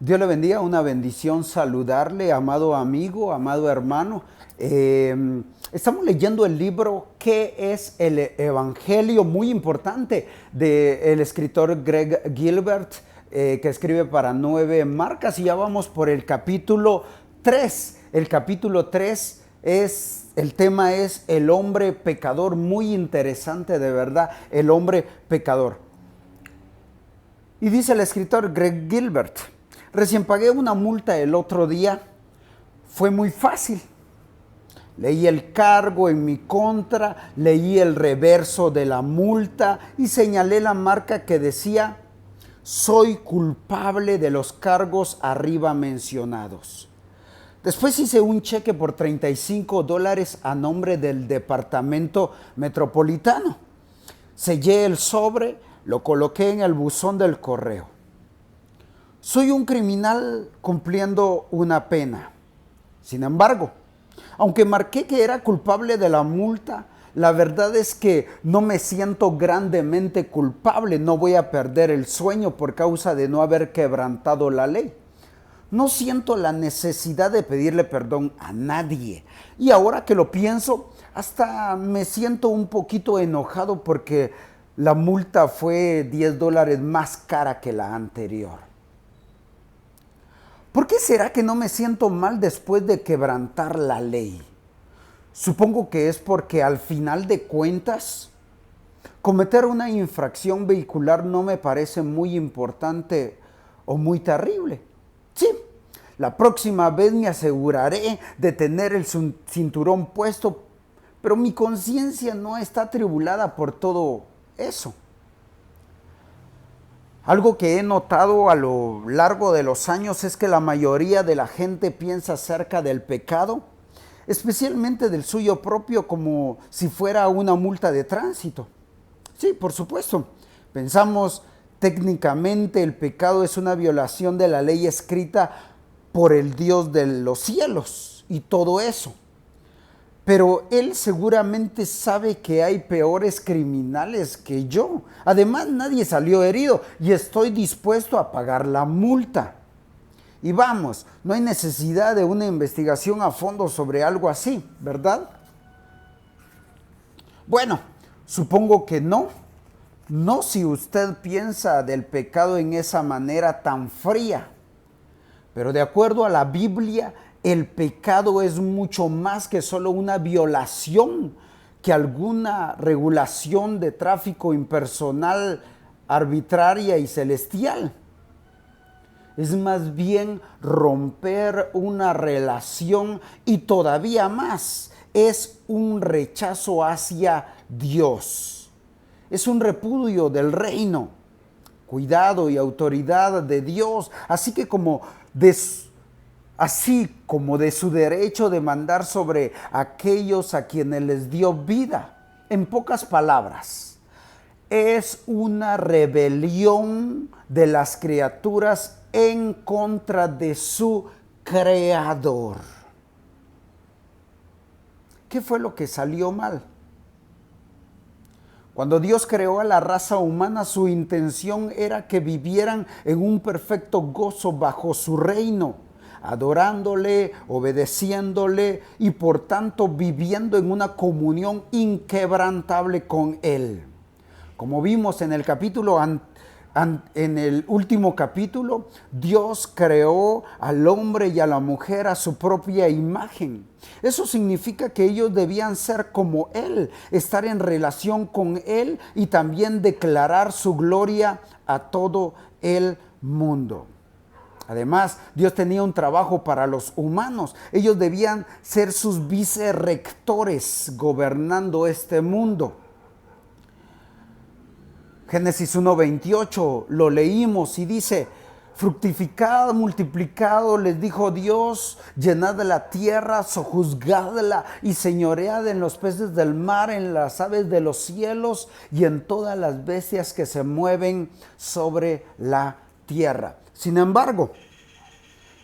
Dios le bendiga, una bendición saludarle, amado amigo, amado hermano. Estamos leyendo el libro ¿Qué es el Evangelio? Muy importante del escritor Greg Gilbert, que escribe para 9 marcas, y ya vamos por el capítulo 3. El capítulo 3 el tema es el hombre pecador, muy interesante de verdad, el hombre pecador. Y dice el escritor Greg Gilbert: recién pagué una multa el otro día. Fue muy fácil. Leí el cargo en mi contra, leí el reverso de la multa y señalé la marca que decía: soy culpable de los cargos arriba mencionados. Después hice un cheque por $35 a nombre del departamento metropolitano. Sellé el sobre, lo coloqué en el buzón del correo. Soy un criminal cumpliendo una pena. Sin embargo, aunque marqué que era culpable de la multa, la verdad es que no me siento grandemente culpable. No voy a perder el sueño por causa de no haber quebrantado la ley. No siento la necesidad de pedirle perdón a nadie. Y ahora que lo pienso, hasta me siento un poquito enojado porque la multa fue $10 más cara que la anterior. ¿Por qué será que no me siento mal después de quebrantar la ley? Supongo que es porque al final de cuentas, cometer una infracción vehicular no me parece muy importante o muy terrible. Sí, la próxima vez me aseguraré de tener el cinturón puesto, pero mi conciencia no está atribulada por todo eso. Algo que he notado a lo largo de los años es que la mayoría de la gente piensa acerca del pecado, especialmente del suyo propio, como si fuera una multa de tránsito. Sí, por supuesto. Pensamos técnicamente el pecado es una violación de la ley escrita por el Dios de los cielos y todo eso. Pero él seguramente sabe que hay peores criminales que yo. Además, nadie salió herido y estoy dispuesto a pagar la multa. Y vamos, no hay necesidad de una investigación a fondo sobre algo así, ¿verdad? Bueno, supongo que no. No si usted piensa del pecado en esa manera tan fría. Pero de acuerdo a la Biblia, el pecado es mucho más que solo una violación, que alguna regulación de tráfico impersonal, arbitraria y celestial. Es más bien romper una relación y todavía más, es un rechazo hacia Dios. Es un repudio del reino, cuidado y autoridad de Dios, así como de su derecho de mandar sobre aquellos a quienes les dio vida. En pocas palabras, es una rebelión de las criaturas en contra de su creador. ¿Qué fue lo que salió mal? Cuando Dios creó a la raza humana, su intención era que vivieran en un perfecto gozo bajo su reino, adorándole, obedeciéndole y por tanto viviendo en una comunión inquebrantable con Él. Como vimos en el en el último capítulo, Dios creó al hombre y a la mujer a su propia imagen. Eso significa que ellos debían ser como Él, estar en relación con Él y también declarar su gloria a todo el mundo. Además, Dios tenía un trabajo para los humanos. Ellos debían ser sus vicerrectores gobernando este mundo. Génesis 1:28 lo leímos y dice: fructificad, multiplicado, les dijo Dios, llenad la tierra, sojuzgadla y señoread en los peces del mar, en las aves de los cielos y en todas las bestias que se mueven sobre la tierra. Sin embargo,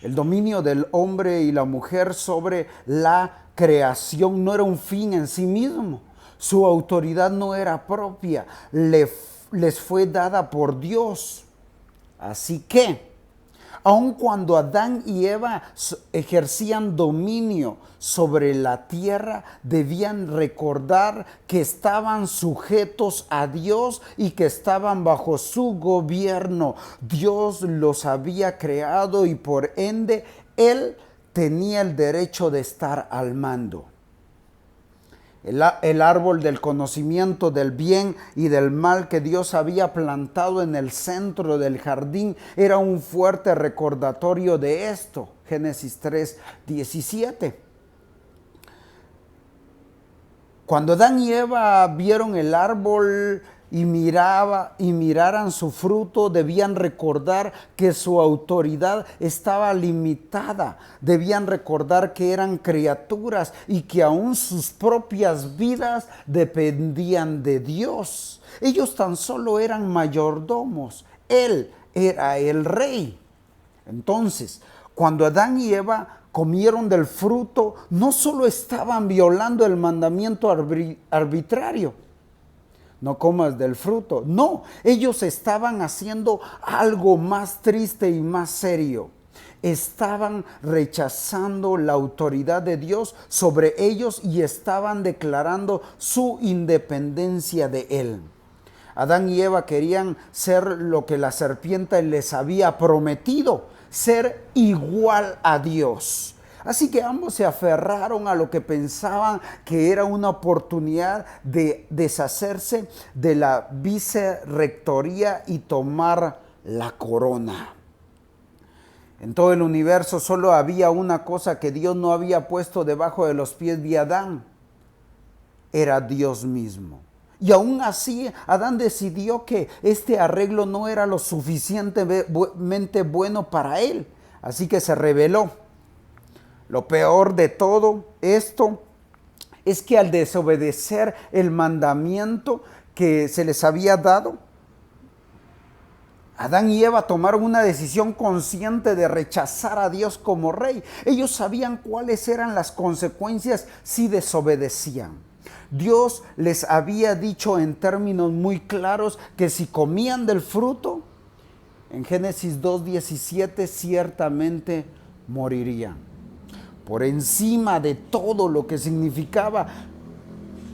el dominio del hombre y la mujer sobre la creación no era un fin en sí mismo. Su autoridad no era propia, les fue dada por Dios. Así que, Aun cuando Adán y Eva ejercían dominio sobre la tierra, debían recordar que estaban sujetos a Dios y que estaban bajo su gobierno. Dios los había creado y por ende Él tenía el derecho de estar al mando. El árbol del conocimiento del bien y del mal que Dios había plantado en el centro del jardín era un fuerte recordatorio de esto. Génesis 3:17. Cuando Adán y Eva vieron el árbol y miraran su fruto, debían recordar que su autoridad estaba limitada. Debían recordar que eran criaturas y que aún sus propias vidas dependían de Dios. Ellos tan solo eran mayordomos. Él era el rey. Entonces, cuando Adán y Eva comieron del fruto, no solo estaban violando el mandamiento arbitrario, no comas del fruto. No, ellos estaban haciendo algo más triste y más serio. Estaban rechazando la autoridad de Dios sobre ellos y estaban declarando su independencia de Él. Adán y Eva querían ser lo que la serpiente les había prometido, ser igual a Dios. Así que ambos se aferraron a lo que pensaban que era una oportunidad de deshacerse de la vicerrectoría y tomar la corona. En todo el universo solo había una cosa que Dios no había puesto debajo de los pies de Adán. Era Dios mismo. Y aún así, Adán decidió que este arreglo no era lo suficientemente bueno para él. Así que se rebeló. Lo peor de todo esto es que al desobedecer el mandamiento que se les había dado, Adán y Eva tomaron una decisión consciente de rechazar a Dios como rey. Ellos sabían cuáles eran las consecuencias si desobedecían. Dios les había dicho en términos muy claros que si comían del fruto, en Génesis 2:17, ciertamente morirían. Por encima de todo lo que significaba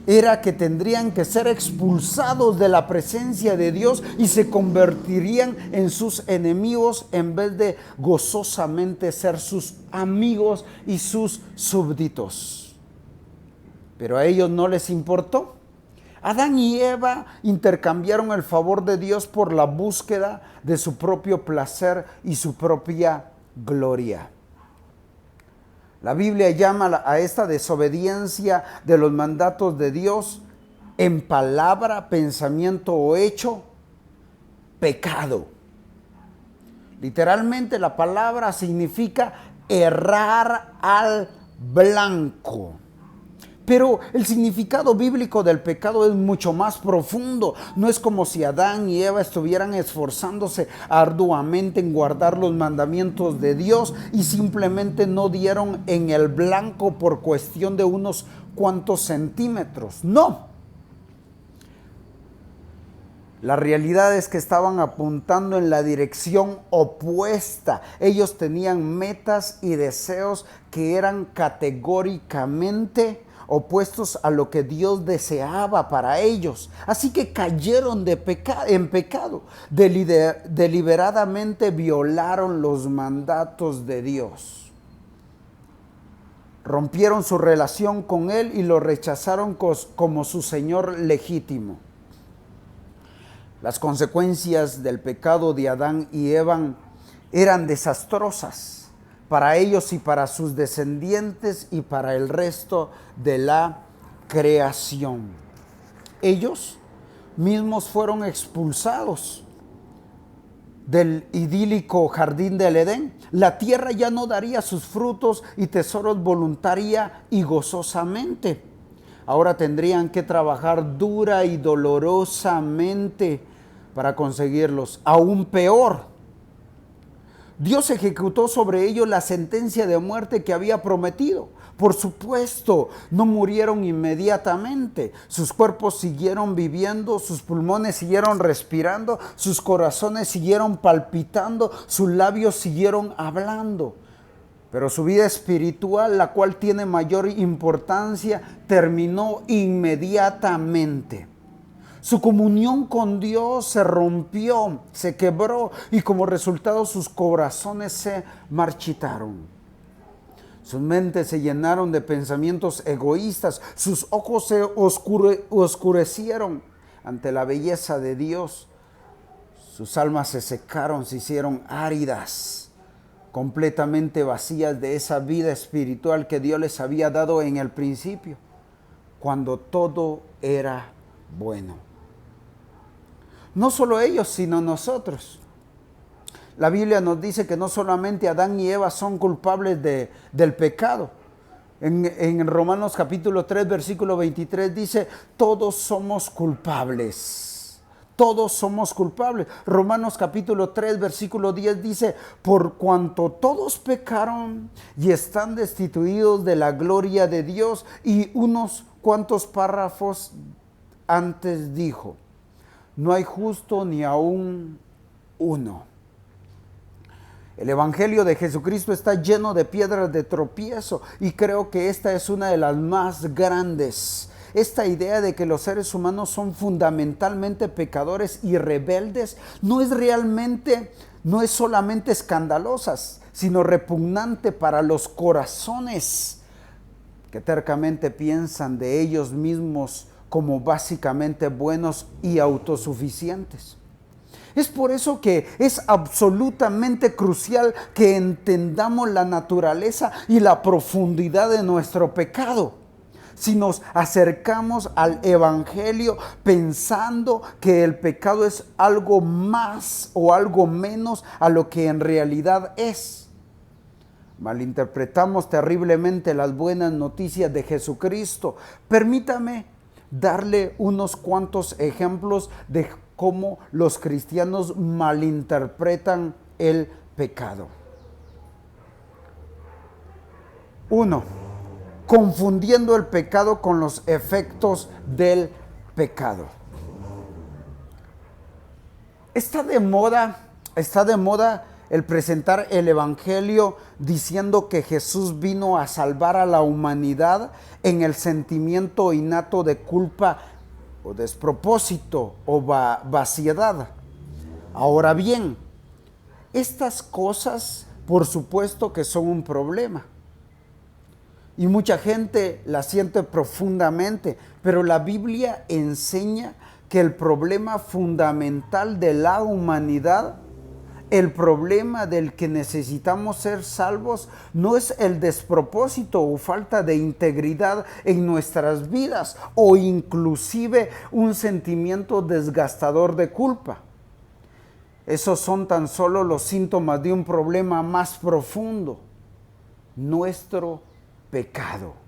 era que tendrían que ser expulsados de la presencia de Dios y se convertirían en sus enemigos en vez de gozosamente ser sus amigos y sus súbditos. Pero a ellos no les importó. Adán y Eva intercambiaron el favor de Dios por la búsqueda de su propio placer y su propia gloria. La Biblia llama a esta desobediencia de los mandatos de Dios en palabra, pensamiento o hecho, pecado. Literalmente la palabra significa errar al blanco. Pero el significado bíblico del pecado es mucho más profundo. No es como si Adán y Eva estuvieran esforzándose arduamente en guardar los mandamientos de Dios y simplemente no dieron en el blanco por cuestión de unos cuantos centímetros. No. La realidad es que estaban apuntando en la dirección opuesta. Ellos tenían metas y deseos que eran categóricamente opuestos a lo que Dios deseaba para ellos. Así que cayeron en pecado. Deliberadamente violaron los mandatos de Dios. Rompieron su relación con Él y lo rechazaron como su Señor legítimo. Las consecuencias del pecado de Adán y Eva eran desastrosas para ellos y para sus descendientes y para el resto de la creación. Ellos mismos fueron expulsados del idílico jardín del Edén. La tierra ya no daría sus frutos y tesoros voluntaria y gozosamente. Ahora tendrían que trabajar dura y dolorosamente para conseguirlos. Aún peor, Dios ejecutó sobre ellos la sentencia de muerte que había prometido. Por supuesto, no murieron inmediatamente. Sus cuerpos siguieron viviendo, sus pulmones siguieron respirando, sus corazones siguieron palpitando, sus labios siguieron hablando. Pero su vida espiritual, la cual tiene mayor importancia, terminó inmediatamente. Su comunión con Dios se rompió, se quebró y como resultado sus corazones se marchitaron. Sus mentes se llenaron de pensamientos egoístas, sus ojos se oscurecieron ante la belleza de Dios. Sus almas se secaron, se hicieron áridas, completamente vacías de esa vida espiritual que Dios les había dado en el principio, cuando todo era bueno. No solo ellos, sino nosotros. La Biblia nos dice que no solamente Adán y Eva son culpables del pecado. En Romanos capítulo 3, versículo 23 dice, todos somos culpables. Todos somos culpables. Romanos capítulo 3, versículo 10 dice, por cuanto todos pecaron y están destituidos de la gloria de Dios. Y unos cuantos párrafos antes dijo, no hay justo ni aún uno. El Evangelio de Jesucristo está lleno de piedras de tropiezo y creo que esta es una de las más grandes. Esta idea de que los seres humanos son fundamentalmente pecadores y rebeldes no es solamente escandalosa, sino repugnante para los corazones que tercamente piensan de ellos mismos como básicamente buenos y autosuficientes. Es por eso que es absolutamente crucial que entendamos la naturaleza y la profundidad de nuestro pecado. Si nos acercamos al Evangelio pensando que el pecado es algo más o algo menos a lo que en realidad es, malinterpretamos terriblemente las buenas noticias de Jesucristo. Permítame darle unos cuantos ejemplos de cómo los cristianos malinterpretan el pecado. 1. Confundiendo el pecado con los efectos del pecado. Está de moda el presentar el Evangelio diciendo que Jesús vino a salvar a la humanidad en el sentimiento innato de culpa o despropósito o vaciedad. Ahora bien, estas cosas por supuesto que son un problema. Y mucha gente la siente profundamente, pero la Biblia enseña que el problema fundamental de la humanidad, el problema del que necesitamos ser salvos, no es el despropósito o falta de integridad en nuestras vidas o inclusive un sentimiento desgastador de culpa. Esos son tan solo los síntomas de un problema más profundo, nuestro pecado.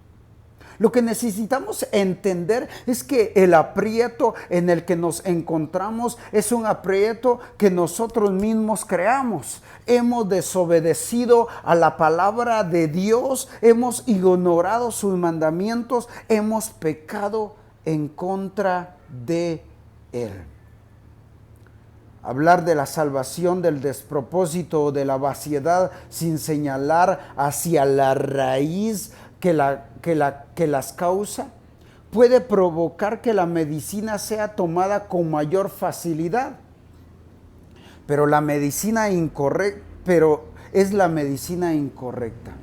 Lo que necesitamos entender es que el aprieto en el que nos encontramos es un aprieto que nosotros mismos creamos. Hemos desobedecido a la palabra de Dios, hemos ignorado sus mandamientos, hemos pecado en contra de Él. Hablar de la salvación del despropósito o de la vaciedad sin señalar hacia la raíz que las causa puede provocar que la medicina sea tomada con mayor facilidad. Pero es la medicina incorrecta.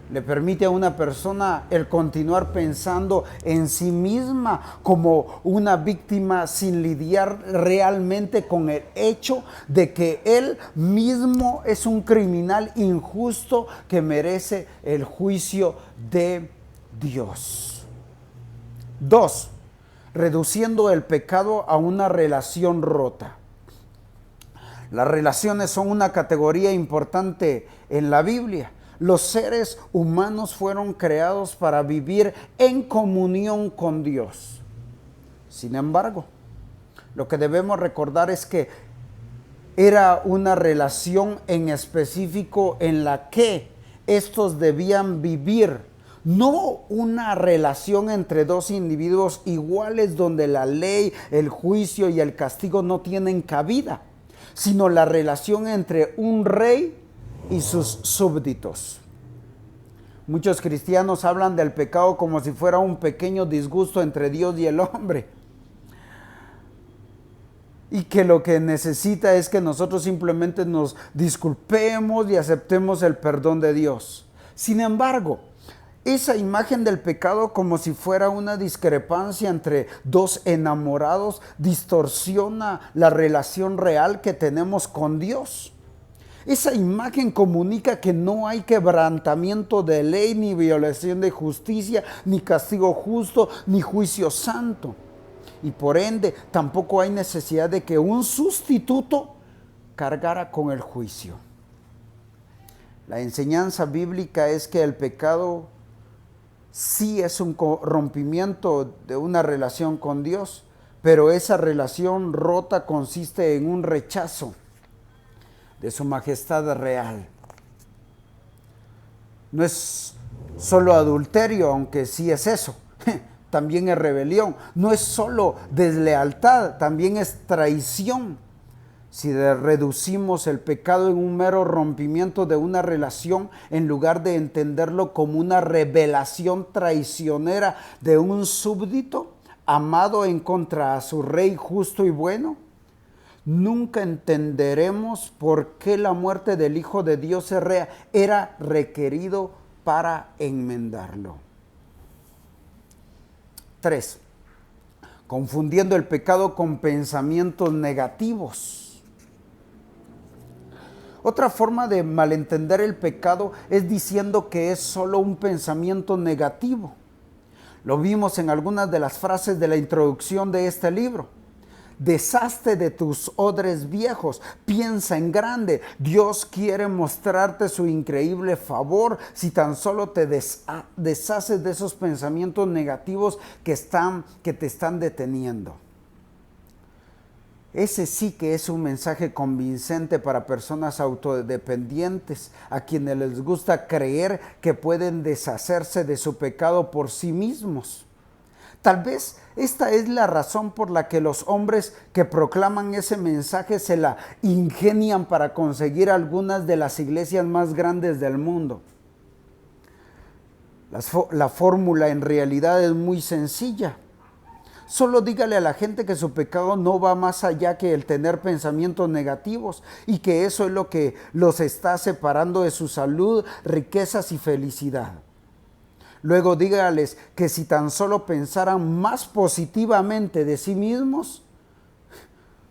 Le permite a una persona el continuar pensando en sí misma como una víctima sin lidiar realmente con el hecho de que él mismo es un criminal injusto que merece el juicio de Dios. 2. Reduciendo el pecado a una relación rota. Las relaciones son una categoría importante en la Biblia. Los seres humanos fueron creados para vivir en comunión con Dios. Sin embargo, lo que debemos recordar es que Era una relación en específico en la que estos debían vivir, no una relación entre dos individuos iguales donde la ley, el juicio y el castigo no tienen cabida, sino la relación entre un rey y sus súbditos. Muchos cristianos hablan del pecado como si fuera un pequeño disgusto entre Dios y el hombre. Y que lo que necesita es que nosotros simplemente nos disculpemos y aceptemos el perdón de Dios. Sin embargo, esa imagen del pecado como si fuera una discrepancia entre dos enamorados distorsiona la relación real que tenemos con Dios. Esa imagen comunica que no hay quebrantamiento de ley, ni violación de justicia, ni castigo justo, ni juicio santo. Y por ende, tampoco hay necesidad de que un sustituto cargara con el juicio. La enseñanza bíblica es que el pecado sí es un rompimiento de una relación con Dios, pero esa relación rota consiste en un rechazo de su majestad real. No es solo adulterio, aunque sí es eso. También es rebelión. No es solo deslealtad, también es traición. Si reducimos el pecado en un mero rompimiento de una relación, en lugar de entenderlo como una revelación traicionera de un súbdito amado en contra a su rey justo y bueno, nunca entenderemos por qué la muerte del Hijo de Dios era requerido para enmendarlo. 3. Confundiendo el pecado con pensamientos negativos. Otra forma de malentender el pecado es diciendo que es solo un pensamiento negativo. Lo vimos en algunas de las frases de la introducción de este libro. Deshazte de tus odres viejos, piensa en grande. Dios quiere mostrarte su increíble favor si tan solo te deshaces de esos pensamientos negativos que te están deteniendo. Ese sí que es un mensaje convincente para personas autodependientes, a quienes les gusta creer que pueden deshacerse de su pecado por sí mismos. Tal vez esta es la razón por la que los hombres que proclaman ese mensaje se la ingenian para conseguir algunas de las iglesias más grandes del mundo. La fórmula en realidad es muy sencilla. Solo dígale a la gente que su pecado no va más allá que el tener pensamientos negativos y que eso es lo que los está separando de su salud, riquezas y felicidad. Luego dígales que si tan solo pensaran más positivamente de sí mismos,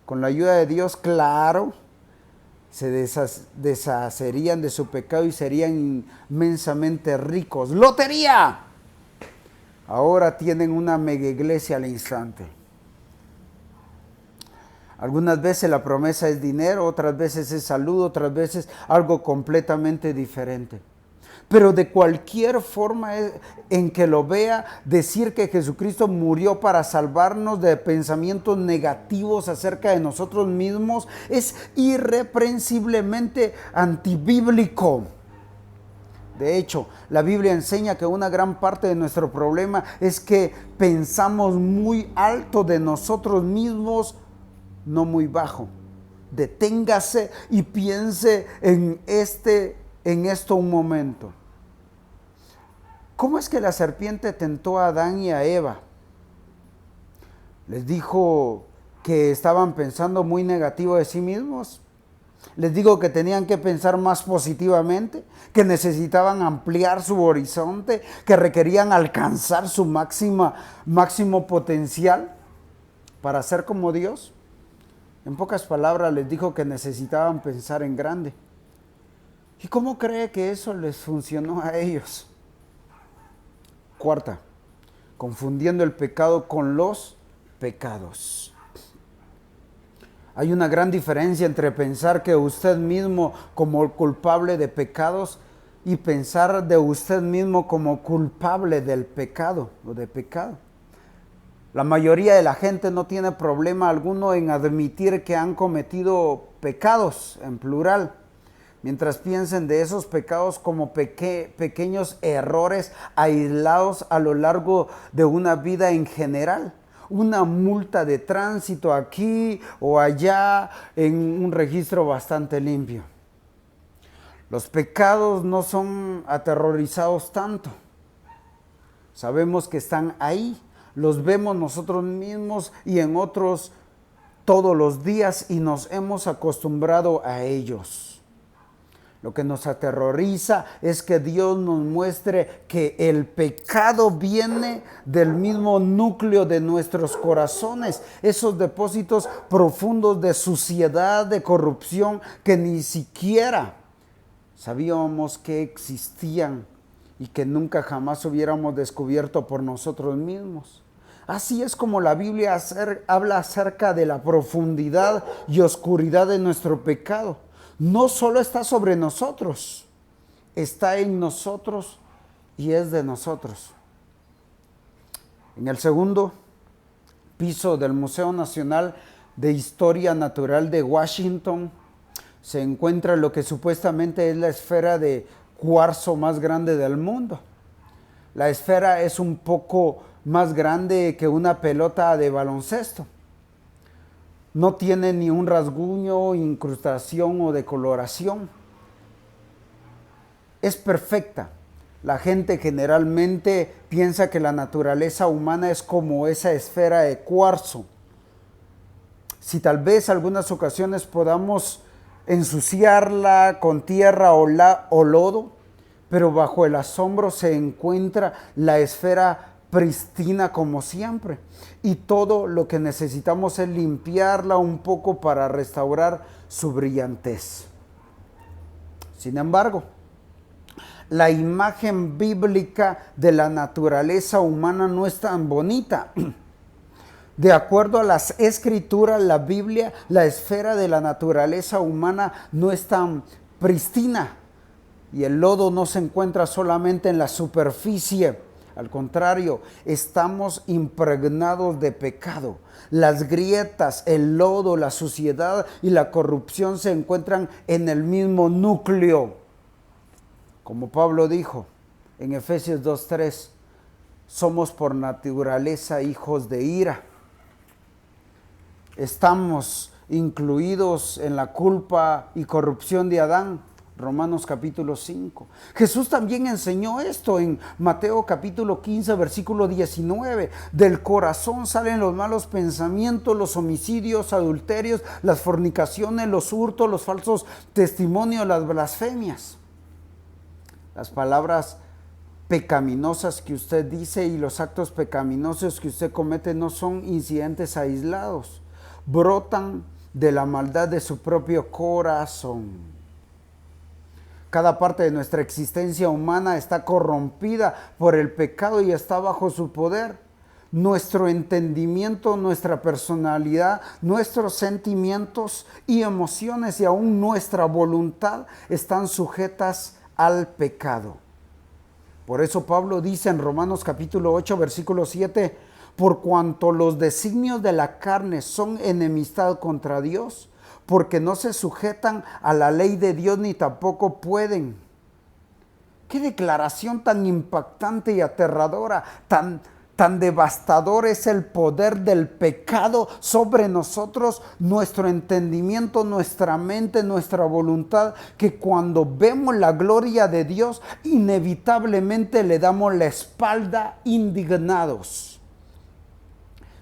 con la ayuda de Dios, claro, se deshacerían de su pecado y serían inmensamente ricos. ¡Lotería! Ahora tienen una mega iglesia al instante. Algunas veces la promesa es dinero, otras veces es salud, otras veces algo completamente diferente. Pero de cualquier forma en que lo vea, decir que Jesucristo murió para salvarnos de pensamientos negativos acerca de nosotros mismos es irreprensiblemente antibíblico. De hecho, la Biblia enseña que una gran parte de nuestro problema es que pensamos muy alto de nosotros mismos, no muy bajo. Deténgase y piense en esto un momento. ¿Cómo es que la serpiente tentó a Adán y a Eva? Les dijo que estaban pensando muy negativo de sí mismos. Les digo que tenían que pensar más positivamente, que necesitaban ampliar su horizonte, que requerían alcanzar su máximo potencial para ser como Dios. En pocas palabras les dijo que necesitaban pensar en grande. ¿Y cómo cree que eso les funcionó a ellos? 4. Confundiendo el pecado con los pecados. Hay una gran diferencia entre pensar que usted mismo como culpable de pecados y pensar de usted mismo como culpable del pecado o de pecado. La mayoría de la gente no tiene problema alguno en admitir que han cometido pecados, en plural, mientras piensen de esos pecados como pequeños errores aislados a lo largo de una vida en general. Una multa de tránsito aquí o allá en un registro bastante limpio. Los pecados no son aterrorizados tanto. Sabemos que están ahí, los vemos nosotros mismos y en otros todos los días y nos hemos acostumbrado a ellos. Lo que nos aterroriza es que Dios nos muestre que el pecado viene del mismo núcleo de nuestros corazones, esos depósitos profundos de suciedad, de corrupción que ni siquiera sabíamos que existían y que nunca jamás hubiéramos descubierto por nosotros mismos. Así es como la Biblia habla acerca de la profundidad y oscuridad de nuestro pecado. No solo está sobre nosotros, está en nosotros y es de nosotros. En el segundo piso del Museo Nacional de Historia Natural de Washington se encuentra lo que supuestamente es la esfera de cuarzo más grande del mundo. La esfera es un poco más grande que una pelota de baloncesto. No tiene ni un rasguño, incrustación o decoloración. Es perfecta. La gente generalmente piensa que la naturaleza humana es como esa esfera de cuarzo. Si tal vez algunas ocasiones podamos ensuciarla con tierra o lodo, pero bajo el asombro se encuentra la esfera pristina como siempre, y todo lo que necesitamos es limpiarla un poco para restaurar su brillantez. Sin embargo, la imagen bíblica de la naturaleza humana no es tan bonita. De acuerdo a las escrituras, la Biblia, la esfera de la naturaleza humana no es tan pristina, y el lodo no se encuentra solamente en la superficie. Al contrario, estamos impregnados de pecado. Las grietas, el lodo, la suciedad y la corrupción se encuentran en el mismo núcleo. Como Pablo dijo en Efesios 2:3, somos por naturaleza hijos de ira. Estamos incluidos en la culpa y corrupción de Adán. Romanos capítulo 5. Jesús también enseñó esto en Mateo capítulo 15, versículo 19. Del corazón salen los malos pensamientos, los homicidios, adulterios, las fornicaciones, los hurtos, los falsos testimonios, las blasfemias. Las palabras pecaminosas que usted dice y los actos pecaminosos que usted comete no son incidentes aislados. Brotan de la maldad de su propio corazón. Cada parte de nuestra existencia humana está corrompida por el pecado y está bajo su poder. Nuestro entendimiento, nuestra personalidad, nuestros sentimientos y emociones y aún nuestra voluntad están sujetas al pecado. Por eso Pablo dice en Romanos capítulo 8, versículo 7, por cuanto los designios de la carne son enemistad contra Dios, porque no se sujetan a la ley de Dios ni tampoco pueden. Qué declaración tan impactante y aterradora, tan devastador es el poder del pecado sobre nosotros, nuestro entendimiento, nuestra mente, nuestra voluntad, que cuando vemos la gloria de Dios, inevitablemente le damos la espalda indignados.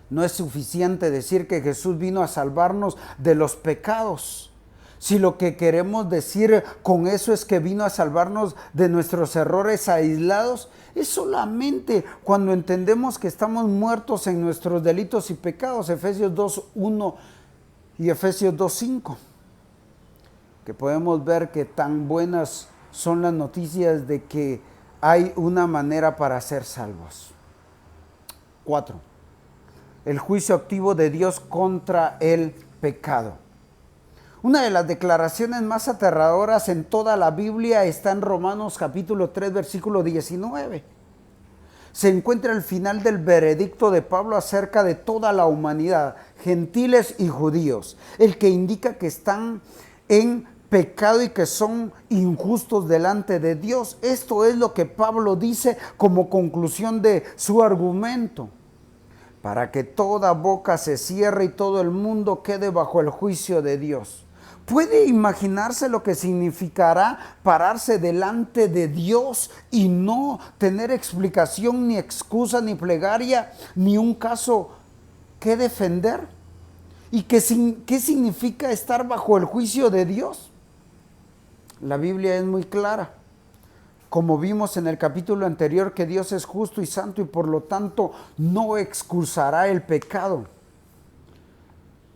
No es suficiente decir que Jesús vino a salvarnos de los pecados. Si lo que queremos decir con eso es que vino a salvarnos de nuestros errores aislados, es solamente cuando entendemos que estamos muertos en nuestros delitos y pecados, Efesios 2:1 y Efesios 2:5, que podemos ver que tan buenas son las noticias de que hay una manera para ser salvos. 4. El juicio activo de Dios contra el pecado. Una de las declaraciones más aterradoras en toda la Biblia está en Romanos capítulo 3, versículo 19. se encuentra el final del veredicto de Pablo acerca de toda la humanidad, gentiles y judíos, el que indica que están en pecado y que son injustos delante de Dios. Esto es lo que Pablo dice como conclusión de su argumento, para que toda boca se cierre y todo el mundo quede bajo el juicio de Dios. ¿Puede imaginarse lo que significará pararse delante de Dios y no tener explicación, ni excusa, ni plegaria, ni un caso que defender? ¿Y qué significa estar bajo el juicio de Dios? La Biblia es muy clara. Como vimos en el capítulo anterior, que Dios es justo y santo y por lo tanto no excusará el pecado.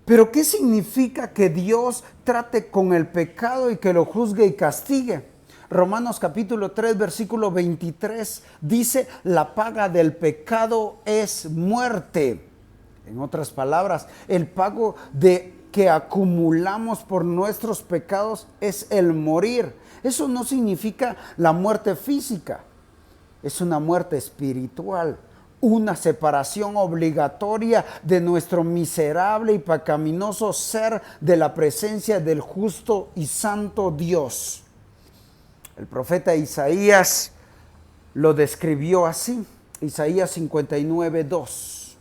Pero ¿qué significa que Dios trate con el pecado y que lo juzgue y castigue? Romanos capítulo 3, versículo 23 dice: la paga del pecado es muerte. En otras palabras, el pago que acumulamos por nuestros pecados es el morir. Eso no significa la muerte física, es una muerte espiritual. Una separación obligatoria de nuestro miserable y pecaminoso ser de la presencia del justo y santo Dios. El profeta Isaías lo describió así, Isaías 59, 2.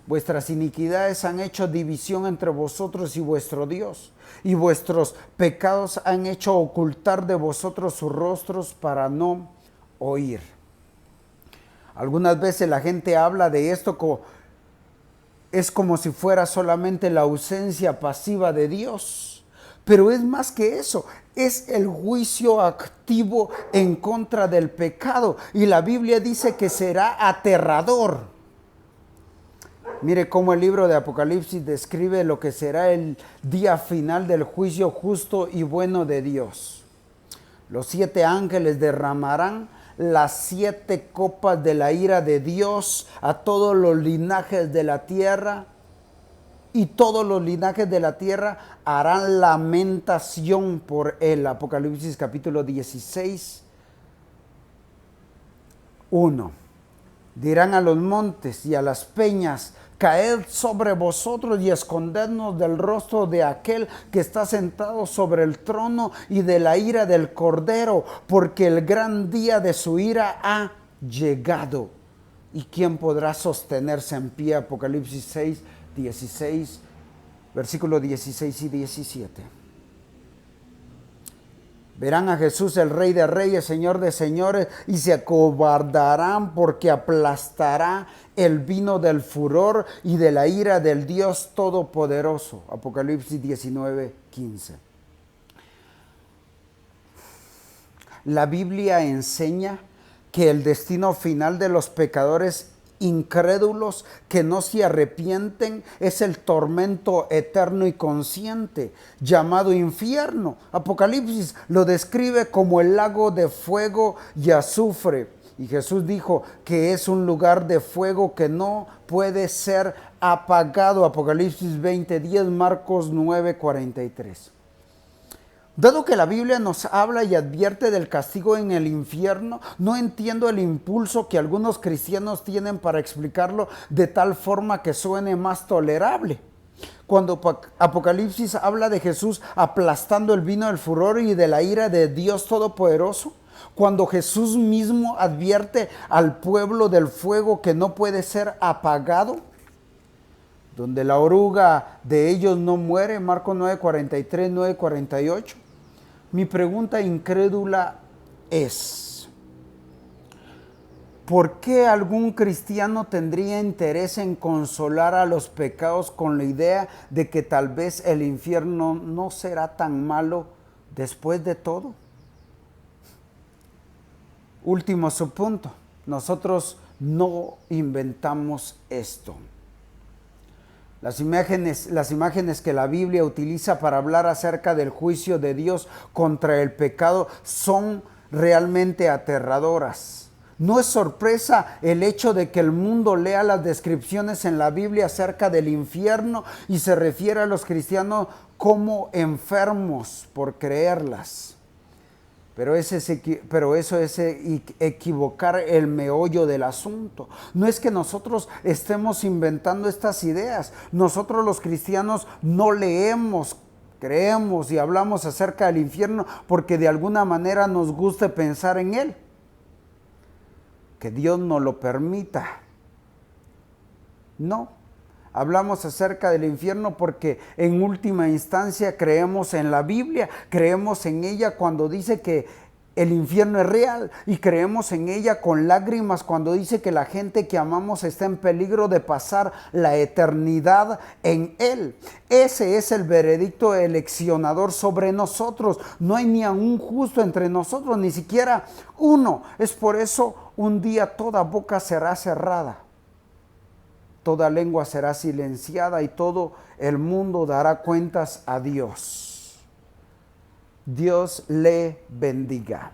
Vuestras iniquidades han hecho división entre vosotros y vuestro Dios, y vuestros pecados han hecho ocultar de vosotros sus rostros para no oír. Algunas veces la gente habla de esto es como si fuera solamente la ausencia pasiva de Dios. Pero es más que eso, es el juicio activo en contra del pecado. Y la Biblia dice que será aterrador. Mire cómo el libro de Apocalipsis describe lo que será el día final del juicio justo y bueno de Dios. Los 7 ángeles derramarán las 7 copas de la ira de Dios a todos los linajes de la tierra, y todos los linajes de la tierra harán lamentación por él. Apocalipsis capítulo 16, 1. Dirán a los montes y a las peñas: caed sobre vosotros y escondednos del rostro de aquel que está sentado sobre el trono y de la ira del Cordero, porque el gran día de su ira ha llegado. ¿Y quién podrá sostenerse en pie? Apocalipsis 6, 16, versículos 16 y 17. Verán a Jesús, el Rey de Reyes, Señor de Señores, y se acobardarán porque aplastará el vino del furor y de la ira del Dios Todopoderoso. Apocalipsis 19, 15. La Biblia enseña que el destino final de los pecadores incrédulos que no se arrepienten es el tormento eterno y consciente llamado infierno. Apocalipsis lo describe como el lago de fuego y azufre, y Jesús dijo que es un lugar de fuego que no puede ser apagado. Apocalipsis 20:10, Marcos 9:43. Dado que la Biblia nos habla y advierte del castigo en el infierno, no entiendo el impulso que algunos cristianos tienen para explicarlo de tal forma que suene más tolerable. Cuando Apocalipsis habla de Jesús aplastando el vino del furor y de la ira de Dios Todopoderoso, cuando Jesús mismo advierte al pueblo del fuego que no puede ser apagado, donde la oruga de ellos no muere, Marcos 9:43, 9:48. Mi pregunta incrédula es: ¿por qué algún cristiano tendría interés en consolar a los pecados con la idea de que tal vez el infierno no será tan malo después de todo? Último subpunto, nosotros no inventamos esto. Las imágenes que la Biblia utiliza para hablar acerca del juicio de Dios contra el pecado son realmente aterradoras. No es sorpresa el hecho de que el mundo lea las descripciones en la Biblia acerca del infierno y se refiere a los cristianos como enfermos por creerlas. Pero eso es equivocar el meollo del asunto. No es que nosotros estemos inventando estas ideas. Nosotros los cristianos no leemos, creemos y hablamos acerca del infierno porque de alguna manera nos guste pensar en él. Que Dios nos lo permita. No. Hablamos acerca del infierno porque en última instancia creemos en la Biblia, creemos en ella cuando dice que el infierno es real y creemos en ella con lágrimas cuando dice que la gente que amamos está en peligro de pasar la eternidad en él. Ese es el veredicto eleccionador sobre nosotros. No hay ni a un justo entre nosotros, ni siquiera uno. Es por eso un día toda boca será cerrada. Toda lengua será silenciada y todo el mundo dará cuentas a Dios. Dios le bendiga.